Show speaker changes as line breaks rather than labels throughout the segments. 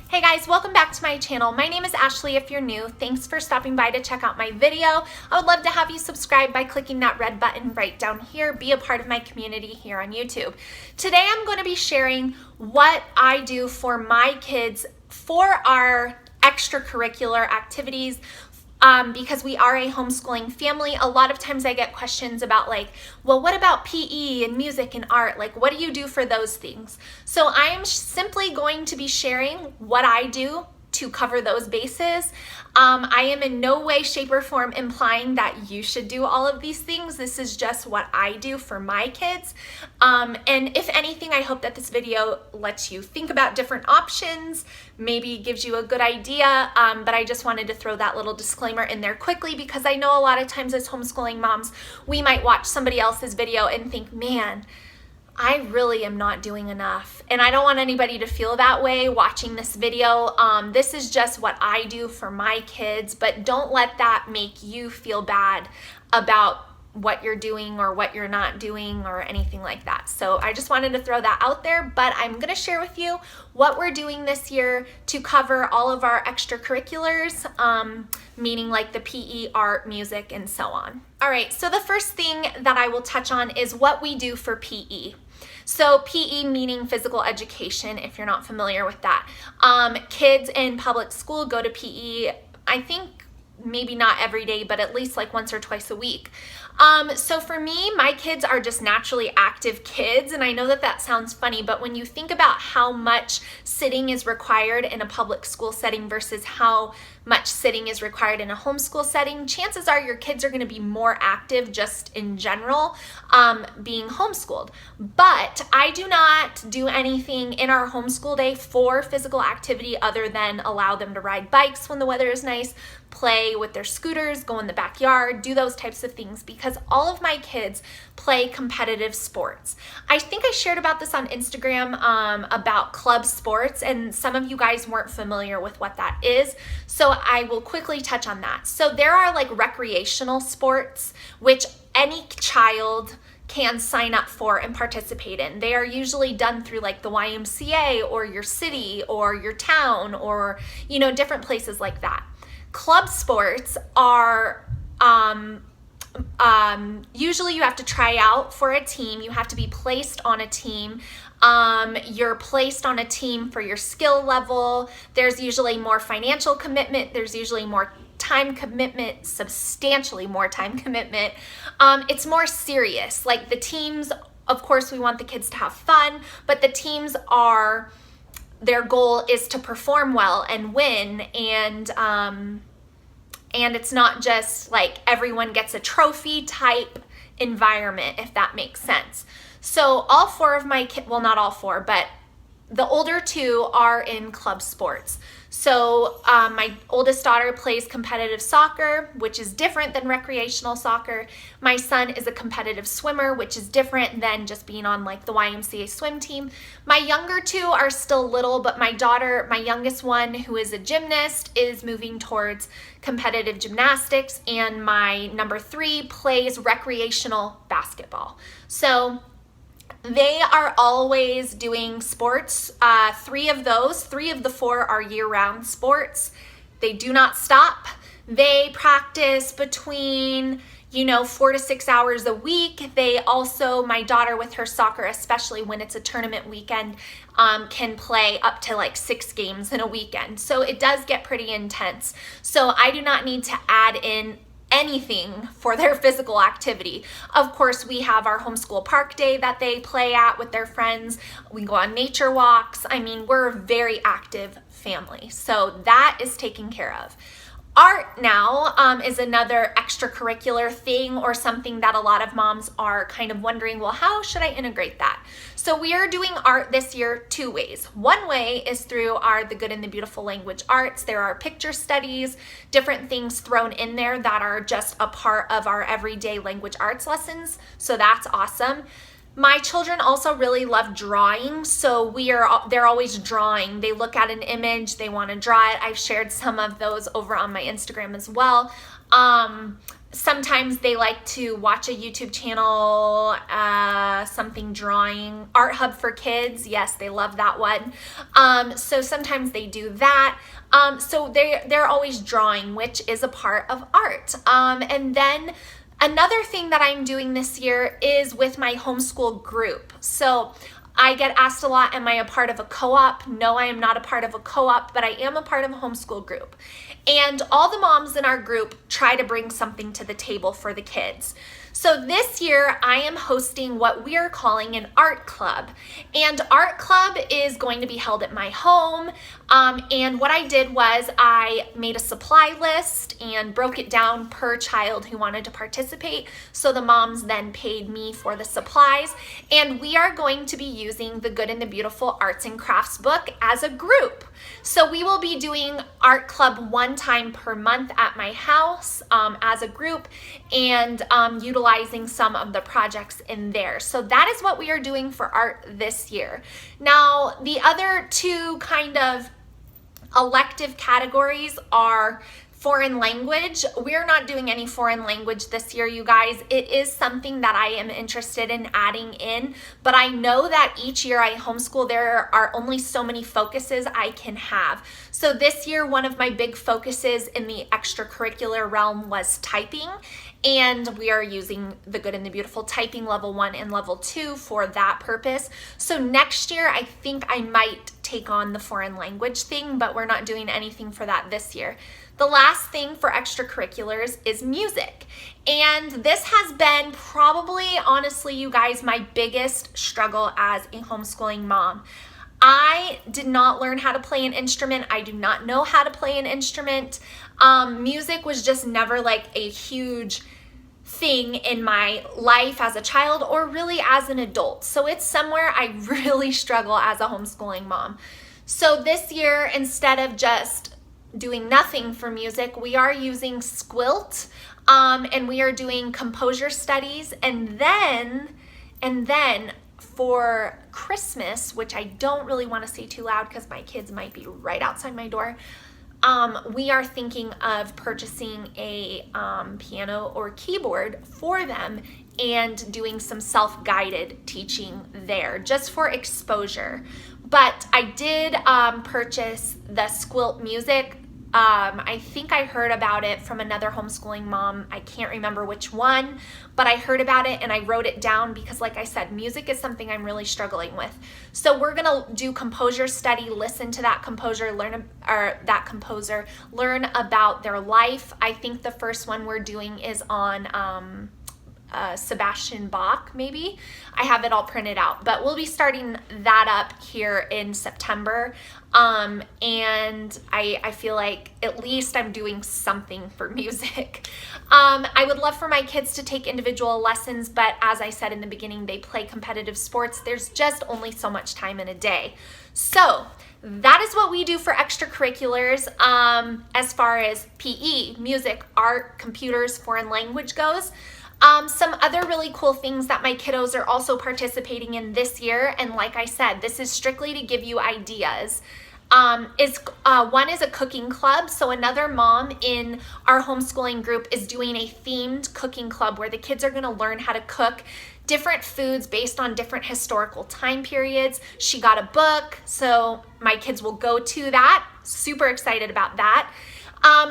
Hey guys, welcome back to my channel. My name is Ashlee if you're new. Thanks for stopping by to check out my video. I would love to have you subscribe by clicking that red button right down here. Be a part of my community here on YouTube. Today I'm going to be sharing what I do for my kids for our extracurricular activities. Because we are a homeschooling family, a lot of times I get questions about like, well, what about PE and music and art? Like, what do you do for those things? So I am simply going to be sharing what I do to cover those bases. I am in no way, shape, or form implying that you should do all of these things. This is just what I do for my kids. And if anything, I hope that this video lets you think about different options, maybe gives you a good idea, but I just wanted to throw that little disclaimer in there quickly because I know a lot of times as homeschooling moms, we might watch somebody else's video and think, man, I really am not doing enough. And I don't want anybody to feel that way watching this video. This is just what I do for my kids, but don't let that make you feel bad about what you're doing or what you're not doing or anything like that. So I just wanted to throw that out there, but I'm gonna share with you what we're doing this year to cover all of our extracurriculars, meaning like the PE, art, music, and so on. All right, so the first thing that I will touch on is what we do for PE. So PE meaning physical education, if you're not familiar with that. Kids in public school go to PE, I think maybe not every day, but at least like once or twice a week. So for me, my kids are just naturally active kids, and I know that that sounds funny, but when you think about how much sitting is required in a public school setting versus how much sitting is required in a homeschool setting, chances are your kids are going to be more active just in general, being homeschooled. But I do not do anything in our homeschool day for physical activity other than allow them to ride bikes when the weather is nice, play with their scooters, go in the backyard, do those types of things because all of my kids play competitive sports. I think I shared about this on Instagram about club sports, and some of you guys weren't familiar with what that is. So I will quickly touch on that. So there are like recreational sports, which any child can sign up for and participate in. They are usually done through like the YMCA or your city or your town or, you know, different places like that. Club sports are usually you have to try out for a team. You have to be placed on a team. You're placed on a team for your skill level. There's usually more financial commitment. There's usually more time commitment, substantially more time commitment. It's more serious. Like the teams, of course, we want the kids to have fun, but the teams are, their goal is to perform well and win, and it's not just like everyone gets a trophy type environment, if that makes sense. So all four of my kids, well, not all four, but the older two are in club sports. So my oldest daughter plays competitive soccer, which is different than recreational soccer. My son is a competitive swimmer, which is different than just being on like the YMCA swim team. My younger two are still little, but my daughter, my youngest one, who is a gymnast, is moving towards competitive gymnastics, and my number 3 plays recreational basketball. So they are always doing sports. 3 of the 4 are year-round sports. They do not stop. They practice between, 4 to 6 hours a week. They also, my daughter with her soccer, especially when it's a tournament weekend, can play up to like 6 games in a weekend. So it does get pretty intense. So I do not need to add in anything for their physical activity. Of course, we have our homeschool park day that they play at with their friends. We go on nature walks. I mean, we're a very active family. So that is taken care of. Art now is another extracurricular thing or something that a lot of moms are kind of wondering, well, how should I integrate that? So we are doing art this year 2 ways. One way is through our The Good and the Beautiful Language Arts. There are picture studies, different things thrown in there that are just a part of our everyday language arts lessons. So that's awesome. My children also really love drawing, so they're always drawing. They look at an image, they want to draw it. I've shared some of those over on my Instagram as well. Sometimes they like to watch a YouTube channel, something drawing, Art Hub for Kids. Yes, they love that one. So sometimes they do that. So they're always drawing, which is a part of art. And then another thing that I'm doing this year is with my homeschool group. So I get asked a lot, am I a part of a co-op? No, I am not a part of a co-op, but I am a part of a homeschool group. And all the moms in our group try to bring something to the table for the kids. So this year I am hosting what we are calling an art club. And art club is going to be held at my home. And what I did was I made a supply list and broke it down per child who wanted to participate. So the moms then paid me for the supplies. And we are going to be using the Good and the Beautiful Arts and Crafts book as a group. So we will be doing art club one time per month at my house as a group, and utilizing some of the projects in there. So that is what we are doing for art this year. Now, the other two kind of elective categories are foreign language. We're not doing any foreign language this year, you guys. It is something that I am interested in adding in, but I know that each year I homeschool, there are only so many focuses I can have. So this year, one of my big focuses in the extracurricular realm was typing, and we are using the Good and the Beautiful Typing Level 1 and Level 2 for that purpose. So next year, I think I might take on the foreign language thing, but we're not doing anything for that this year. The last thing for extracurriculars is music. And this has been probably, honestly, you guys, my biggest struggle as a homeschooling mom. I did not learn how to play an instrument. I do not know how to play an instrument. Music was just never like a huge thing in my life as a child or really as an adult. So it's somewhere I really struggle as a homeschooling mom. So this year, instead of just doing nothing for music, we are using Squilt, and we are doing composure studies, and then for Christmas, which I don't really want to say too loud because my kids might be right outside my door, we are thinking of purchasing a piano or keyboard for them and doing some self-guided teaching there just for exposure. But I did purchase the Squilt music. I think I heard about it from another homeschooling mom. I can't remember which one, but I heard about it and I wrote it down because, like I said, music is something I'm really struggling with. So we're gonna do composure study, listen to that composer, learn about their life. I think the first one we're doing is on Sebastian Bach, maybe. I have it all printed out, but we'll be starting that up here in September. And I feel like at least I'm doing something for music. I would love for my kids to take individual lessons, but as I said in the beginning, they play competitive sports. There's just only so much time in a day. So that is what we do for extracurriculars as far as PE, music, art, computers, foreign language goes. Some other really cool things that my kiddos are also participating in this year, and like I said, this is strictly to give you ideas, one is a cooking club. So another mom in our homeschooling group is doing a themed cooking club where the kids are going to learn how to cook different foods based on different historical time periods. She got a book, so my kids will go to that. Super excited about that.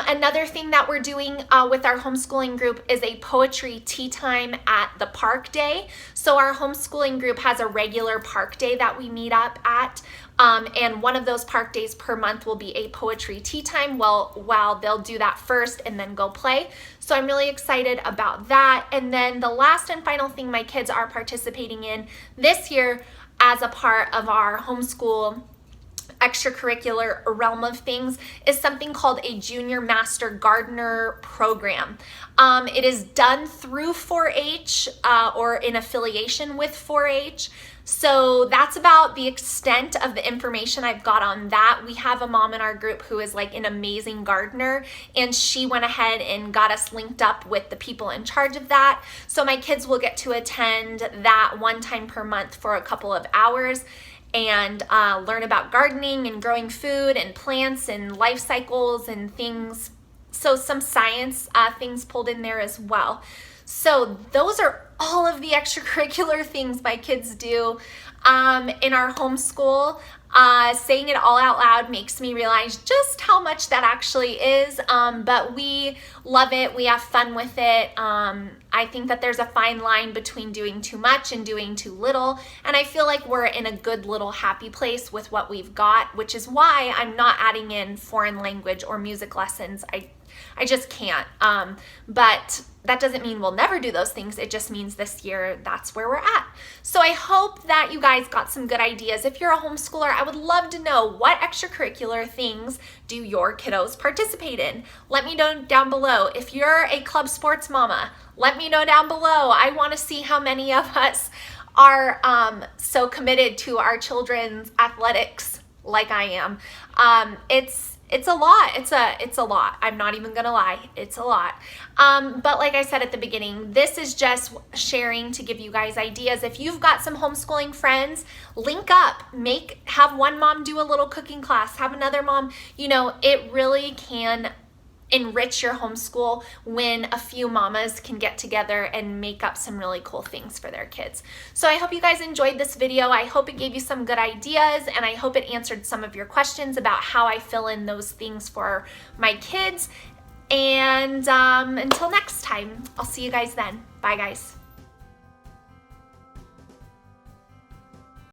Another thing that we're doing with our homeschooling group is a poetry tea time at the park day. So our homeschooling group has a regular park day that we meet up at, and one of those park days per month will be a poetry tea time. While they'll do that first and then go play. So I'm really excited about that. And then the last and final thing my kids are participating in this year as a part of our homeschool extracurricular realm of things is something called a Junior Master Gardener program. It is done through 4-H or in affiliation with 4-H. So that's about the extent of the information I've got on that. We have a mom in our group who is like an amazing gardener, and she went ahead and got us linked up with the people in charge of that. So my kids will get to attend that one time per month for a couple of hours and learn about gardening and growing food and plants and life cycles and things so some science things pulled in there as well. So those are all of the extracurricular things my kids do in our homeschool. Saying it all out loud makes me realize just how much that actually is, but we love it. We have fun with it. I think that there's a fine line between doing too much and doing too little, and I feel like we're in a good little happy place with what we've got, which is why I'm not adding in foreign language or music lessons. I just can't. But that doesn't mean we'll never do those things. It just means this year that's where we're at. So I hope that you guys got some good ideas. If you're a homeschooler, I would love to know, what extracurricular things do your kiddos participate in? Let me know down below. If you're a club sports mama, let me know down below. I want to see how many of us are so committed to our children's athletics like I am. It's a lot. It's a lot. I'm not even gonna lie. It's a lot. But like I said at the beginning, this is just sharing to give you guys ideas. If you've got some homeschooling friends, link up. Have one mom do a little cooking class. Have another mom. You know, it really can enrich your homeschool when a few mamas can get together and make up some really cool things for their kids. So I hope you guys enjoyed this video. I hope it gave you some good ideas, and I hope it answered some of your questions about how I fill in those things for my kids. And until next time, I'll see you guys then. Bye, guys.